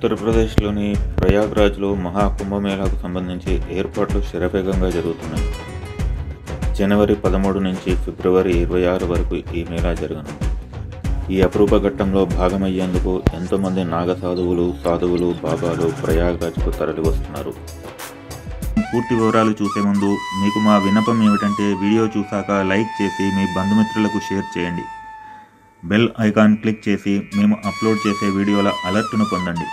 ఉత్తరప్రదేశ్లోని ప్రయాగ్రాజ్లో మహాకుంభమేళాకు సంబంధించి ఏర్పాట్లు శరవేగంగా జరుగుతున్నాయి. జనవరి 13 నుంచి ఫిబ్రవరి 26 వరకు ఈ మేళా జరగనుంది. ఈ అపరూప ఘట్టంలో భాగమయ్యేందుకు ఎంతోమంది సాధువులు, బాబాలు ప్రయాగ్రాజ్కు తరలి వస్తున్నారు. పూర్తి వివరాలు చూసే ముందు మీకు మా విన్నపం ఏమిటంటే వీడియో చూశాక లైక్ చేసి మీ బంధుమిత్రులకు షేర్ చేయండి. బెల్ ఐకాన్ క్లిక్ చేసి మేము అప్లోడ్ చేసే వీడియోల అలర్ట్ను పొందండి.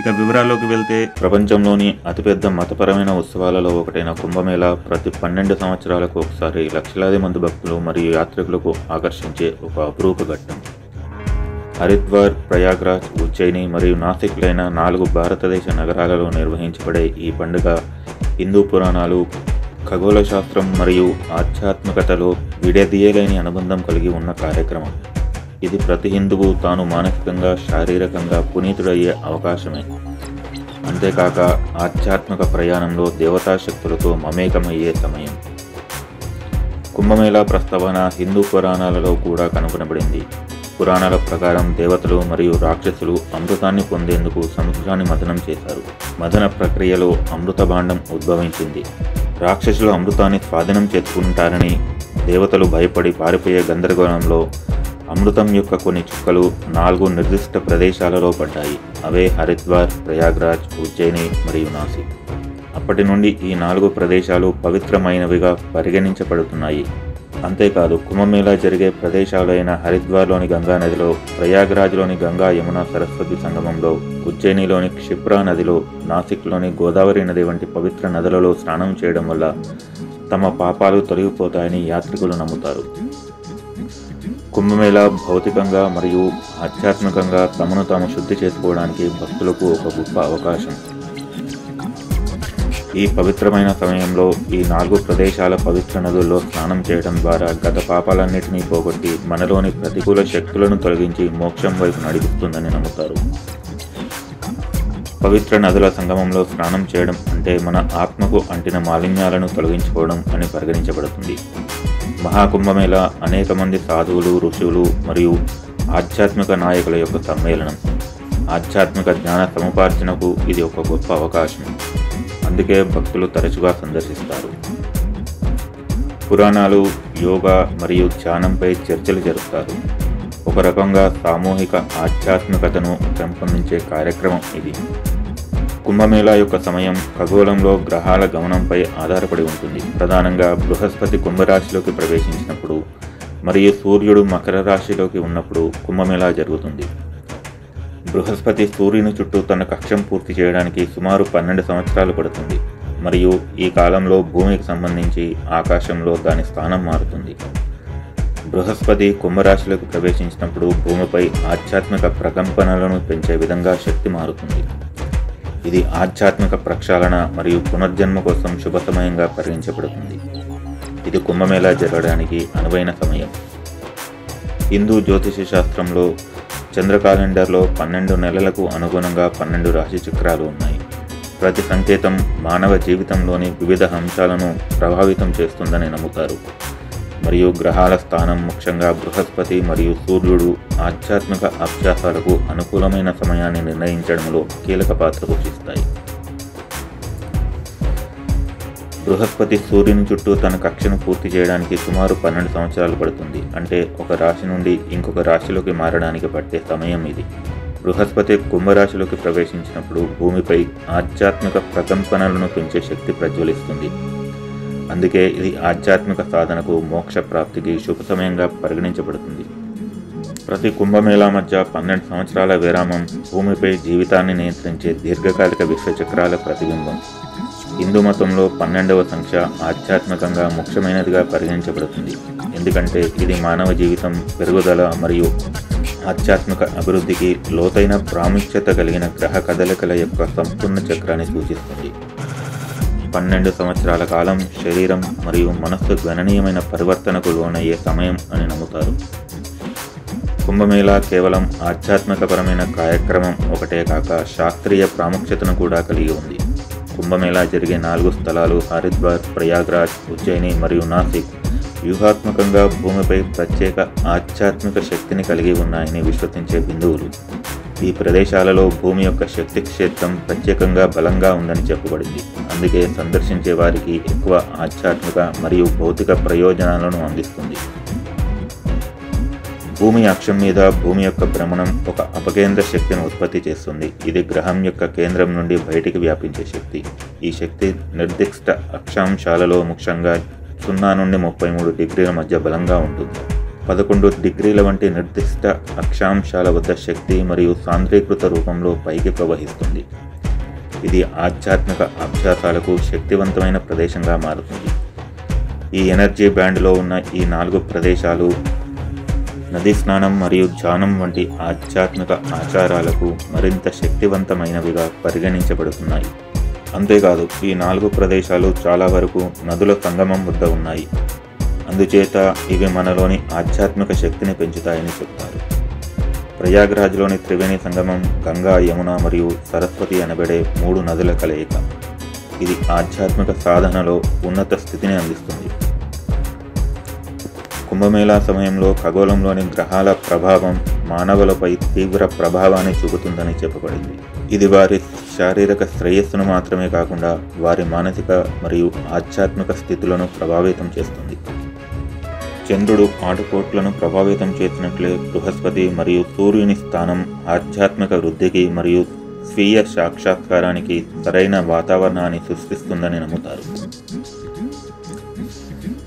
ఇక వివరాల్లోకి వెళ్తే, ప్రపంచంలోని అతిపెద్ద మతపరమైన ఉత్సవాలలో ఒకటైన కుంభమేళా ప్రతి 12 సంవత్సరాలకు ఒకసారి లక్షలాది మంది భక్తులు మరియు యాత్రికులకు ఆకర్షించే ఒక అపురూప ఘట్టం. హరిద్వార్, ప్రయాగ్రాజ్, ఉజ్జయిని మరియు నాసిక్లైన 4 భారతదేశ నగరాలలో నిర్వహించబడే ఈ పండుగ హిందూ పురాణాలు, ఖగోళ శాస్త్రం మరియు ఆధ్యాత్మికతలో విడదీయలేని అనుబంధం కలిగి ఉన్న కార్యక్రమం. ఇది ప్రతి హిందువు తాను మానసికంగా, శారీరకంగా పునీతుడయ్యే అవకాశమే. అంతేకాక ఆధ్యాత్మిక ప్రయాణంలో దేవతాశక్తులతో మమేకమయ్యే సమయం. కుంభమేళా ప్రస్తావన హిందూ పురాణాలలో కూడా కనుగొనబడింది. పురాణాల ప్రకారం దేవతలు మరియు రాక్షసులు అమృతాన్ని పొందేందుకు సముద్రాన్ని మథనం చేశారు. మథన ప్రక్రియలో అమృత భాండం ఉద్భవించింది. రాక్షసులు అమృతాన్ని స్వాధీనం చేసుకుంటారని దేవతలు భయపడి పారిపోయే గందరగోళంలో అమృతం యొక్క కొన్ని చుక్కలు 4 నిర్దిష్ట ప్రదేశాలలో పడ్డాయి. అవే హరిద్వార్, ప్రయాగ్రాజ్, ఉజ్జయిని మరియు నాసిక్. అప్పటి నుండి ఈ 4 ప్రదేశాలు పవిత్రమైనవిగా పరిగణించబడుతున్నాయి. అంతేకాదు, కుంభమేళా జరిగే ప్రదేశాలైన హరిద్వార్లోని గంగా నదిలో, ప్రయాగ్రాజ్లోని గంగా యమున సరస్వతి సంగమంలో, ఉజ్జయినిలోని క్షిప్రా నదిలో, నాసిక్లోని గోదావరి నది వంటి పవిత్ర నదులలో స్నానం చేయడం వల్ల తమ పాపాలు తొలగిపోతాయని యాత్రికులు నమ్ముతారు. కుంభమేళా భౌతికంగా మరియు ఆధ్యాత్మికంగా తమను తాము శుద్ధి చేసుకోవడానికి భక్తులకు ఒక గొప్ప అవకాశం. ఈ పవిత్రమైన సమయంలో ఈ 4 ప్రదేశాల పవిత్ర నదుల్లో స్నానం చేయడం ద్వారా గత పాపాలన్నింటినీ పోగొట్టి మనలోని ప్రతికూల శక్తులను తొలగించి మోక్షం వైపు నడిపిస్తుందని నమ్ముతారు. పవిత్ర నదుల సంగమంలో స్నానం చేయడం అంటే మన ఆత్మకు అంటిన మాలిన్యాలను తొలగించుకోవడం అని పరిగణించబడుతుంది. మహాకుంభమేళా అనేక మంది సాధువులు, ఋషులు మరియు ఆధ్యాత్మిక నాయకుల యొక్క సమ్మేళనం. ఆధ్యాత్మిక జ్ఞాన సముపార్జనకు ఇది ఒక గొప్ప అవకాశం. అందుకే భక్తులు తరచుగా సందర్శిస్తారు. పురాణాలు, యోగా మరియు ధ్యానంపై చర్చలు జరుపుతారు. ఒక రకంగా సామూహిక ఆధ్యాత్మికతను పెంపొందించే కార్యక్రమం ఇది. కుంభమేళా యొక్క సమయం ఖగోళంలో గ్రహాల గమనంపై ఆధారపడి ఉంటుంది. ప్రధానంగా బృహస్పతి కుంభరాశిలోకి ప్రవేశించినప్పుడు మరియు సూర్యుడు మకర రాశిలోకి ఉన్నప్పుడు కుంభమేళా జరుగుతుంది. బృహస్పతి సూర్యుని చుట్టూ తన కక్షం పూర్తి చేయడానికి సుమారు 12 సంవత్సరాలు పడుతుంది మరియు ఈ కాలంలో భూమికి సంబంధించి ఆకాశంలో దాని స్థానం మారుతుంది. బృహస్పతి కుంభరాశిలోకి ప్రవేశించినప్పుడు భూమిపై ఆధ్యాత్మిక ప్రకంపనలను పెంచే విధంగా శక్తి మారుతుంది. ఇది ఆధ్యాత్మిక ప్రక్షాళన మరియు పునర్జన్మ కోసం శుభ సమయంగా పరిగణించబడుతుంది. ఇది కుంభమేళా జరగడానికి అనువైన సమయం. హిందూ జ్యోతిష శాస్త్రంలో చంద్ర క్యాలెండర్లో 12 నెలలకు అనుగుణంగా 12 రాశి చక్రాలు ఉన్నాయి. ప్రతి సంకేతం మానవ జీవితంలోని వివిధ అంశాలను ప్రభావితం చేస్తుందని నమ్ముతారు. మరియు గ్రహాల స్థానం, ముఖ్యంగా బృహస్పతి మరియు సూర్యుడు ఆధ్యాత్మిక అభ్యాసాలకు అనుకూలమైన సమయాన్ని నిర్ణయించడంలో కీలక పాత్ర పోషిస్తాయి. బృహస్పతి సూర్యుని చుట్టూ తన కక్షను పూర్తి చేయడానికి సుమారు 12 సంవత్సరాలు పడుతుంది. అంటే ఒక రాశి నుండి ఇంకొక రాశిలోకి మారడానికి పట్టే సమయం ఇది. బృహస్పతి కుంభరాశిలోకి ప్రవేశించినప్పుడు భూమిపై ఆధ్యాత్మిక ప్రకంపనలను పెంచే శక్తి ప్రజ్వలిస్తుంది. అందుకే ఇది ఆధ్యాత్మిక సాధనకు, మోక్ష ప్రాప్తికి శుభ సమయంగా పరిగణించబడుతుంది. ప్రతి కుంభమేళా మధ్య 12 సంవత్సరాల విరామం భూమిపై జీవితాన్ని నియంత్రించే దీర్ఘకాలిక విశ్వచక్రాల ప్రతిబింబం. హిందూ మతంలో 12వ సంఖ్య ఆధ్యాత్మికంగా ముఖ్యమైనదిగా పరిగణించబడుతుంది. ఎందుకంటే ఇది మానవ జీవితం పెరుగుదల మరియు ఆధ్యాత్మిక అభివృద్ధికి లోతైన ప్రాముఖ్యత కలిగిన గ్రహ కదలికల యొక్క సంపూర్ణ చక్రాన్ని సూచిస్తుంది. 12 సంవత్సరాల కాలం శరీరం మరియు మనస్సు గణనీయమైన పరివర్తనకు లోనయ్యే సమయం అని నమ్ముతారు. కుంభమేళా కేవలం ఆధ్యాత్మికపరమైన కార్యక్రమం ఒకటే కాక శాస్త్రీయ ప్రాముఖ్యతను కూడా కలిగి ఉంది. కుంభమేళా జరిగే 4 స్థలాలు హరిద్వార్, ప్రయాగ్రాజ్, ఉజ్జయిని మరియు నాసిక్ వ్యూహాత్మకంగా భూమిపై ప్రత్యేక ఆధ్యాత్మిక శక్తిని కలిగి ఉన్నాయని విశ్వసించే బిందువులు. ఈ ప్రదేశాలలో భూమి యొక్క శక్తి క్షేత్రం ప్రత్యేకంగా బలంగా ఉందని చెప్పబడింది. అందుకే సందర్శించే వారికి ఎక్కువ ఆధ్యాత్మిక మరియు భౌతిక ప్రయోజనాలను అందిస్తుంది. భూమి అక్షం మీద భూమి యొక్క భ్రమణం ఒక అపకేంద్ర శక్తిని ఉత్పత్తి చేస్తుంది. ఇది గ్రహం యొక్క కేంద్రం నుండి బయటికి వ్యాపించే శక్తి. ఈ శక్తి నిర్దిష్ట అక్షాంశాలలో ముఖ్యంగా 0 నుండి 33 డిగ్రీల మధ్య బలంగా ఉంటుంది. 11 డిగ్రీల వంటి నిర్దిష్ట అక్షాంశాల వద్ద శక్తి మరియు సాంద్రీకృత రూపంలో పైకి ప్రవహిస్తుంది. ఇది ఆధ్యాత్మిక అభ్యాసాలకు శక్తివంతమైన ప్రదేశంగా మారుతుంది. ఈ ఎనర్జీ బ్యాండ్లో ఉన్న ఈ 4 ప్రదేశాలు నదీ స్నానం మరియు ధ్యానం వంటి ఆధ్యాత్మిక ఆచారాలకు మరింత శక్తివంతమైనవిగా పరిగణించబడుతున్నాయి. అంతేకాదు, ఈ 4 ప్రదేశాలు చాలా వరకు నదుల సంగమం వద్ద ఉన్నాయి. అందుచేత ఇవి మనలోని ఆధ్యాత్మిక శక్తిని పెంచుతాయని చెప్తారు. ప్రయాగ్రాజ్లోని త్రివేణి సంగమం గంగా, యమున మరియు సరస్వతి అనబడే 3 నదుల కలయిక. ఇది ఆధ్యాత్మిక సాధనలో ఉన్నత స్థితిని అందిస్తుంది. కుంభమేళా సమయంలో ఖగోళంలోని గ్రహాల ప్రభావం మానవులపై తీవ్ర ప్రభావాన్ని చూపుతుందని చెప్పబడింది. ఇది వారి శారీరక శ్రేయస్సును మాత్రమే కాకుండా వారి మానసిక మరియు ఆధ్యాత్మిక స్థితులను ప్రభావితం చేస్తుంది. చంద్రుడు ఆటుపోట్లను ప్రభావితం చేసినట్లే బృహస్పతి మరియు సూర్యుని స్థానం ఆధ్యాత్మిక వృద్ధికి మరియు స్వీయ సాక్షాత్కారానికి సరైన వాతావరణాన్ని సృష్టిస్తుందని నమ్ముతారు.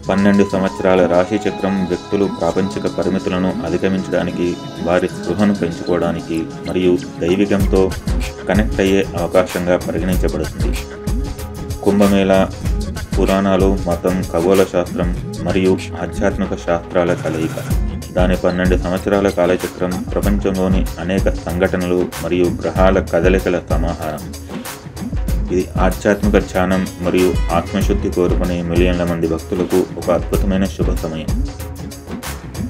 12 సంవత్సరాల రాశి చక్రం వ్యక్తులు ప్రాపంచిక పరిమితులను అధిగమించడానికి, వారి స్పృహను పెంచుకోవడానికి మరియు దైవికంతో కనెక్ట్ అయ్యే అవకాశంగా పరిగణించబడుతుంది. కుంభమేళా పురాణాలు, మతం, ఖగోళ శాస్త్రం మరియు ఆధ్యాత్మిక శాస్త్రాల కలయిక. దాని 12 సంవత్సరాల కాలచక్రం ప్రపంచంలోని అనేక సంఘటనలు మరియు గ్రహాల కదలికల సమాహారం. ఇది ఆధ్యాత్మిక ధ్యానం మరియు ఆత్మశుద్ధి కోరుకునే మిలియన్ల మంది భక్తులకు ఒక అద్భుతమైన శుభ సమయం.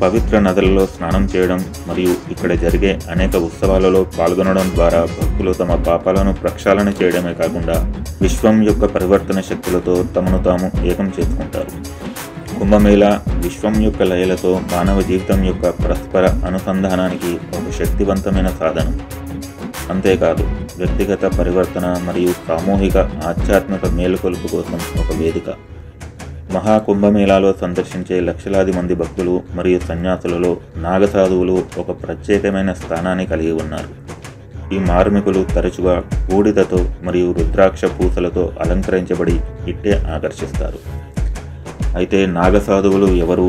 పవిత్ర నదులలో స్నానం చేయడం మరియు ఇక్కడ జరిగే అనేక ఉత్సవాలలో పాల్గొనడం ద్వారా భక్తులు తమ పాపాలను ప్రక్షాళన చేయడమే కాకుండా విశ్వం యొక్క పరివర్తన శక్తులతో తమను తాము ఏకం చేసుకుంటారు. కుంభమేళా విశ్వం యొక్క లయలతో మానవ జీవితం యొక్క పరస్పర అనుసంధానానికి ఒక శక్తివంతమైన సాధనం. అంతేకాదు, వ్యక్తిగత పరివర్తన మరియు సామూహిక ఆధ్యాత్మిక మేలుకొలుపు కోసం ఒక వేదిక. మహాకుంభమేళాలో సందర్శించే లక్షలాది మంది భక్తులు మరియు సన్యాసులలో నాగసాధువులు ఒక ప్రత్యేకమైన స్థానాన్ని కలిగి ఉన్నారు. ఈ మార్మికులు తరచుగా బూడిదతో మరియు రుద్రాక్ష పూసలతో అలంకరించబడి ఇట్టే ఆకర్షిస్తారు. అయితే నాగసాధువులు ఎవరు?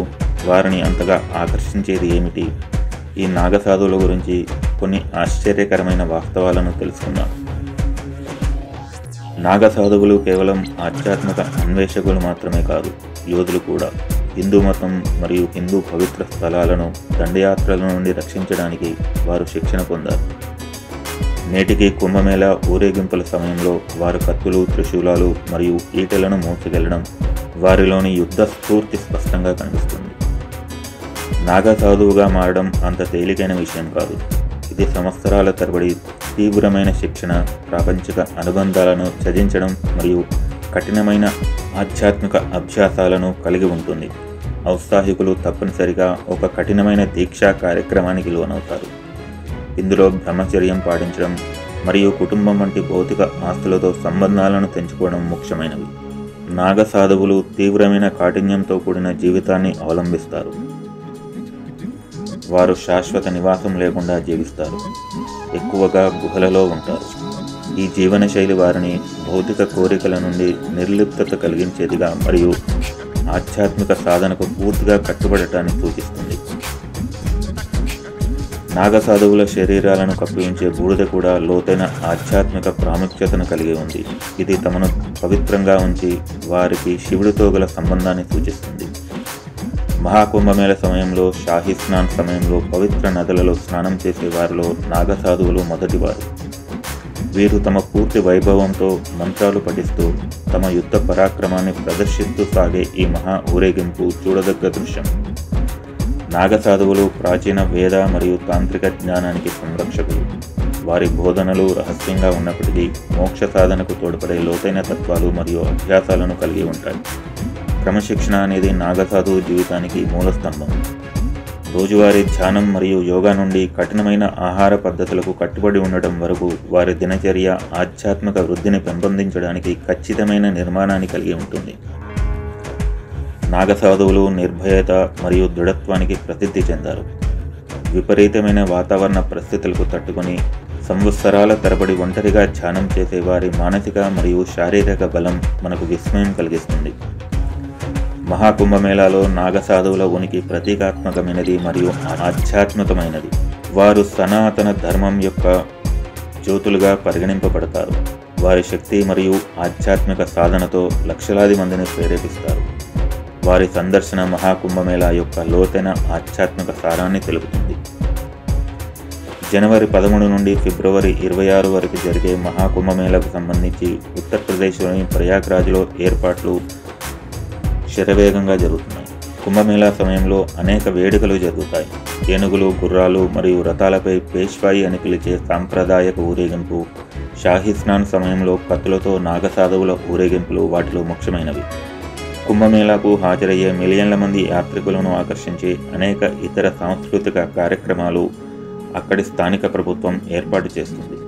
వారిని అంతగా ఆకర్షించేది ఏమిటి? ఈ నాగసాధువుల గురించి కొన్ని ఆశ్చర్యకరమైన వాస్తవాలను తెలుసుకుందాం. నాగసాధువులు కేవలం ఆధ్యాత్మిక అన్వేషకులు మాత్రమే కాదు, యోధులు కూడా. హిందూ మతం మరియు హిందూ పవిత్ర స్థలాలను దండయాత్రల నుండి రక్షించడానికి వారు శిక్షణ పొందారు. నేటికి కుంభమేళా ఊరేగింపుల సమయంలో వారు కత్తులు, త్రిశూలాలు మరియు ఈటెలను మోసుకెళ్లడం వారిలోని యుద్ధ స్ఫూర్తి స్పష్టంగా కనిపిస్తుంది. నాగసాధువుగా మారడం అంత తేలికైన విషయం కాదు. ఇది సంవత్సరాల తరబడి తీవ్రమైన శిక్షణ, ప్రాపంచిక అనుబంధాలను త్యజించడం మరియు కఠినమైన ఆధ్యాత్మిక అభ్యాసాలను కలిగి ఉంటుంది. ఔత్సాహికులు తప్పనిసరిగా ఒక కఠినమైన దీక్షా కార్యక్రమానికి లోనవుతారు. ఇందులో బ్రహ్మచర్యం పాటించడం మరియు కుటుంబం వంటి భౌతిక ఆస్తులతో సంబంధాలను తెంచుకోవడం ముఖ్యమైనవి. నాగసాధువులు తీవ్రమైన కాఠిన్యంతో కూడిన జీవితాన్ని అవలంబిస్తారు. వారు శాశ్వత నివాసం లేకుండా జీవిస్తారు. ఎక్కువగా గుహలలో ఉంటారు. ఈ జీవనశైలి వారిని భౌతిక కోరికల నుండి నిర్లిప్తత కలిగించేదిగా మరియు ఆధ్యాత్మిక సాధనకు పూర్తిగా కట్టుబడటాన్ని సూచిస్తుంది. నాగసాధువుల శరీరాలను కప్పిఉంచే బూడిద కూడా లోతైన ఆధ్యాత్మిక ప్రాముఖ్యతను కలిగి ఉంది. ఇది తమను పవిత్రంగా ఉంచి వారికి శివుడితో గల సంబంధాన్ని సూచిస్తుంది. మహాకుంభమేళ సమయంలో, షాహీ స్నాన్ సమయంలో పవిత్ర నదులలో స్నానం చేసే వారిలో నాగసాధువులు మొదటివారు. వీరు తమ పూర్తి వైభవంతో మంత్రాలు పఠిస్తూ తమ యుద్ధ పరాక్రమాన్ని ప్రదర్శిస్తూ సాగే ఈ మహా ఊరేగింపు చూడదగ్గ దృశ్యం. నాగసాధువులు ప్రాచీన వేద మరియు తాంత్రిక జ్ఞానానికి సంరక్షకులు. వారి బోధనలు రహస్యంగా ఉన్నప్పటికీ మోక్ష సాధనకు తోడ్పడే లోతైన తత్వాలు మరియు అభ్యాసాలను కలిగి ఉంటాయి. క్రమశిక్షణ అనేది నాగసాధువు జీవితానికి మూలస్తంభం. రోజువారీ ధ్యానం మరియు యోగా నుండి కఠినమైన ఆహార పద్ధతులకు కట్టుబడి ఉండటం వరకు వారి దినచర్య ఆధ్యాత్మిక వృద్ధిని పెంపొందించడానికి ఖచ్చితమైన నిర్మాణాన్ని కలిగి ఉంటుంది. నాగసాధువులు నిర్భయత మరియు దృఢత్వానికి ప్రసిద్ధి చెందారు. విపరీతమైన వాతావరణ పరిస్థితులకు తట్టుకొని సంవత్సరాల తరబడి ఒంటరిగా ధ్యానం చేసే వారి మానసిక మరియు శారీరక బలం మనకు విస్మయం కలిగిస్తుంది. మహాకుంభమేళాలో నాగసాధువుల ఉనికి ప్రతీకాత్మకమైనది మరియు ఆధ్యాత్మికమైనది. వారు సనాతన ధర్మం యొక్క జ్యోతులుగా పరిగణింపబడతారు. వారి శక్తి మరియు ఆధ్యాత్మిక సాధనతో లక్షలాది మందిని ప్రేరేపిస్తారు. వారి సందర్శన మహాకుంభమేళా యొక్క లోతైన ఆధ్యాత్మిక సారాన్ని తెలుపుతుంది. జనవరి 13 నుండి ఫిబ్రవరి 26 వరకు జరిగే మహాకుంభమేళాకు సంబంధించి ఉత్తరప్రదేశ్లోని ప్రయాగ్రాజ్లో ఏర్పాట్లు శరవేగంగా జరుగుతున్నాయి. కుంభమేళా సమయంలో అనేక వేడుకలు జరుగుతాయి. ఏనుగులు, గుర్రాలు మరియు రథాలపై పేష్వాయి అని పిలిచే సాంప్రదాయక ఊరేగింపు, షాహీ స్నాన్ సమయంలో కత్తులతో నాగసాధువుల ఊరేగింపులు వాటిలో ముఖ్యమైనవి. కుంభమేళాకు హాజరయ్యే మిలియన్ల మంది యాత్రికులను ఆకర్షించే అనేక ఇతర సాంస్కృతిక కార్యక్రమాలు అక్కడి స్థానిక ప్రభుత్వం ఏర్పాటు చేస్తుంది.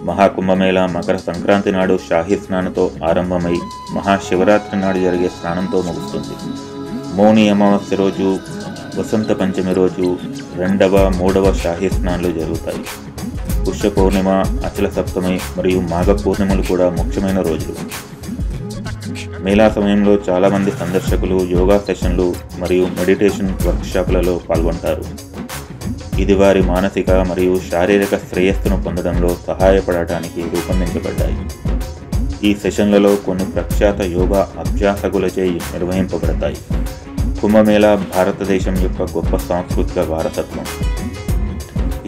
మహాకుంభమేళా మకర సంక్రాంతి నాడు షాహీ స్నానంతో ఆరంభమై మహాశివరాత్రి నాడు జరిగే స్నానంతో ముగుస్తుంది. మౌని అమావాస్య రోజు, వసంత పంచమి రోజు 2వ, 3వ షాహీ స్నానాలు జరుగుతాయి. పుష్య పౌర్ణిమ, అచల సప్తమి మరియు మాఘ పూర్ణిమలు కూడా ముఖ్యమైన రోజులు. మేళా సమయంలో చాలామంది సందర్శకులు యోగా సెషన్లు మరియు మెడిటేషన్ వర్క్షాప్లలో పాల్గొంటారు. ఇది వారి మానసిక మరియు శారీరక శ్రేయస్సును పొందడంలో సహాయపడటానికి రూపొందించబడ్డాయి. ఈ సెషన్లలో కొన్ని ప్రఖ్యాత యోగా అభ్యాసకులచే నిర్వహింపబడతాయి. కుంభమేళా భారతదేశం యొక్క గొప్ప సాంస్కృతిక వారసత్వం.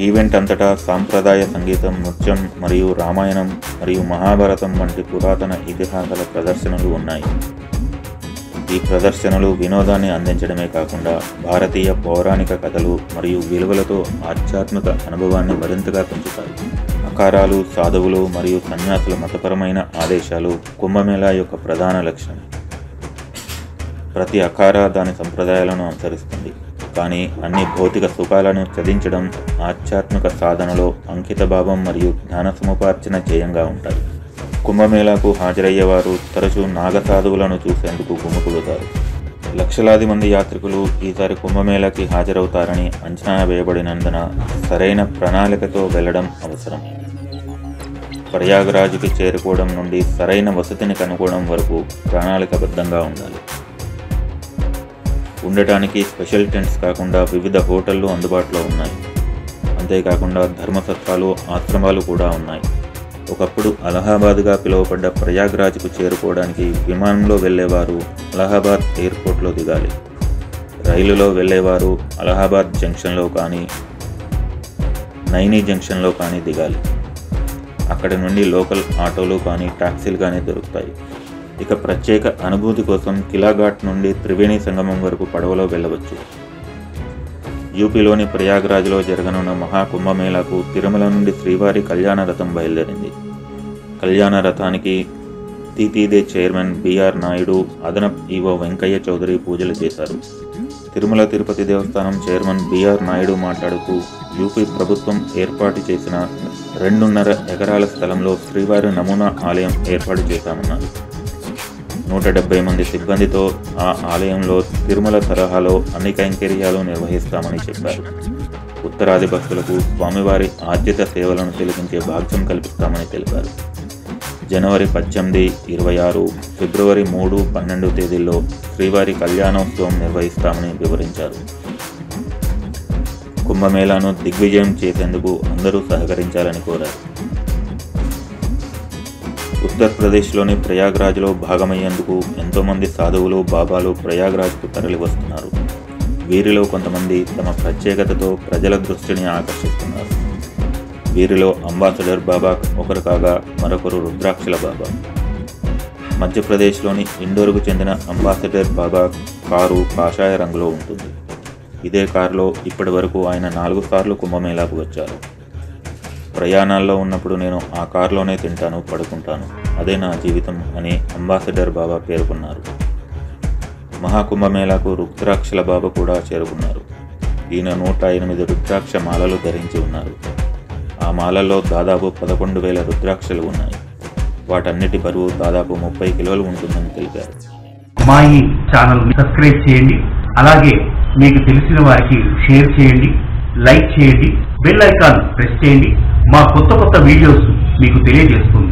ఈవెంట్ అంతటా సాంప్రదాయ సంగీతం, నృత్యం మరియు రామాయణం మరియు మహాభారతం వంటి పురాతన ఇతిహాసాల ప్రదర్శనలు ఉన్నాయి. ఈ ప్రదర్శనలు వినోదాన్ని అందించడమే కాకుండా భారతీయ పౌరాణిక కథలు మరియు విలువలతో ఆధ్యాత్మిక అనుభవాన్ని మరింతగా పెంచుతాయి. అఖారాలు, సాధువులు మరియు సన్యాసుల మతపరమైన ఆదేశాలు కుంభమేళా యొక్క ప్రధాన లక్ష్యం. ప్రతి అఖారా దాని సంప్రదాయాలను అనుసరిస్తుంది, కానీ అన్ని భౌతిక సుఖాలను త్యజించడం ఆధ్యాత్మిక సాధనలో అంకితభావం మరియు జ్ఞాన సముపార్జన ధ్యేయంగా ఉంటాయి. కుంభమేళాకు హాజరయ్యేవారు తరచూ నాగసాధువులను చూసేందుకు గుమికూడుతారు. లక్షలాది మంది యాత్రికులు ఈసారి కుంభమేళాకి హాజరవుతారని అంచనా వేయబడినందున సరైన ప్రణాళికతో వెళ్లడం అవసరం. ప్రయాగ్రాజ్కి చేరుకోవడం నుండి సరైన వసతిని కనుగొనడం వరకు ప్రణాళికబద్ధంగా ఉండాలి. ఉండటానికి స్పెషల్ టెంట్స్ కాకుండా వివిధ హోటళ్లు అందుబాటులో ఉన్నాయి. అంతేకాకుండా ధర్మసత్రాలు, ఆశ్రమాలు కూడా ఉన్నాయి. ఒకప్పుడు అలహాబాద్గా పిలువబడ్డ ప్రయాగ్రాజ్కు చేరుకోవడానికి విమానంలో వెళ్లేవారు అలహాబాద్ ఎయిర్పోర్ట్లో దిగాలి. రైలులో వెళ్లేవారు అలహాబాద్ జంక్షన్లో కానీ నైనీ జంక్షన్లో కానీ దిగాలి. అక్కడి నుండి లోకల్ ఆటోలు కానీ టాక్సీలు కానీ దొరుకుతాయి. ఇక ప్రత్యేక అనుభూతి కోసం కిలాఘాట్ నుండి త్రివేణి సంగమం వరకు పడవలో వెళ్ళవచ్చు. యూపీలోని ప్రయాగ్రాజ్లో జరగనున్న మహాకుంభమేళాకు తిరుమల నుండి శ్రీవారి కళ్యాణ రథం బయలుదేరింది. కళ్యాణ రథానికి తీతీదే చైర్మన్ బిఆర్ నాయుడు, అదనపు ఈవో వెంకయ్య చౌదరి పూజలు చేశారు. తిరుమల తిరుపతి దేవస్థానం చైర్మన్ బిఆర్ నాయుడు మాట్లాడుతూ, యూపీ ప్రభుత్వం ఏర్పాటు చేసిన 2.5 ఎకరాల స్థలంలో శ్రీవారి నమూనా ఆలయం ఏర్పాటు చేశామన్నారు. 170 మంది సిబ్బందితో ఆ ఆలయంలో తిరుమల తరహాలో అన్ని కైంకర్యాలు నిర్వహిస్తామని చెప్పారు. ఉత్తరాది భక్తులకు స్వామివారి ఆర్జిత సేవలను తిలకించే భాగ్యం కల్పిస్తామని తెలిపారు. జనవరి 18, 26, ఫిబ్రవరి 3, 12 తేదీల్లో శ్రీవారి కళ్యాణోత్సవం నిర్వహిస్తామని వివరించారు. కుంభమేళాను దిగ్విజయం చేసేందుకు అందరూ సహకరించాలని కోరారు. ఉత్తరప్రదేశ్లోని ప్రయాగ్రాజ్లో భాగమయ్యేందుకు ఎంతోమంది సాధువులు, బాబాలు ప్రయాగ్రాజ్కు తరలి వస్తున్నారు. వీరిలో కొంతమంది తమ ప్రత్యేకతతో ప్రజల దృష్టిని ఆకర్షిస్తున్నారు. వీరిలో అంబాసడర్ బాబా ఒకరు కాగా మరొకరు రుద్రాక్షల బాబా. మధ్యప్రదేశ్లోని ఇండోర్కు చెందిన అంబాసడర్ బాబా కారు కాషాయ రంగులో ఉంటుంది. ఇదే కారులో ఇప్పటి వరకు ఆయన 4 సార్లు కుంభమేళాకు వచ్చారు. ప్రయాణాల్లో ఉన్నప్పుడు నేను ఆ కారులోనే తింటాను, పడుకుంటాను, అదే నా జీవితం అని అంబాసడర్ బాబా పేర్కొన్నారు. మహాకుంభమేళాకు రుద్రాక్షల బాబా కూడా చేరుకున్నారు. ఈయన 108 రుద్రాక్ష మాలలు ధరించి ఉన్నారు. ఆ మాలలో దాదాపు 11,000 రుద్రాక్షలు ఉన్నాయి. వాటన్నిటి బరువు దాదాపు 30 కిలోలు ఉంటుందని తెలిపారు. మా ఈ ఛానల్ సబ్స్క్రైబ్ చేయండి, అలాగే మీకు తెలిసిన వారికి షేర్ చేయండి, లైక్ చేయండి, బెల్ ఐకాన్ ప్రెస్ చేయండి. మా కొత్త వీడియోస్ మీకు తెలియజేస్తుంది.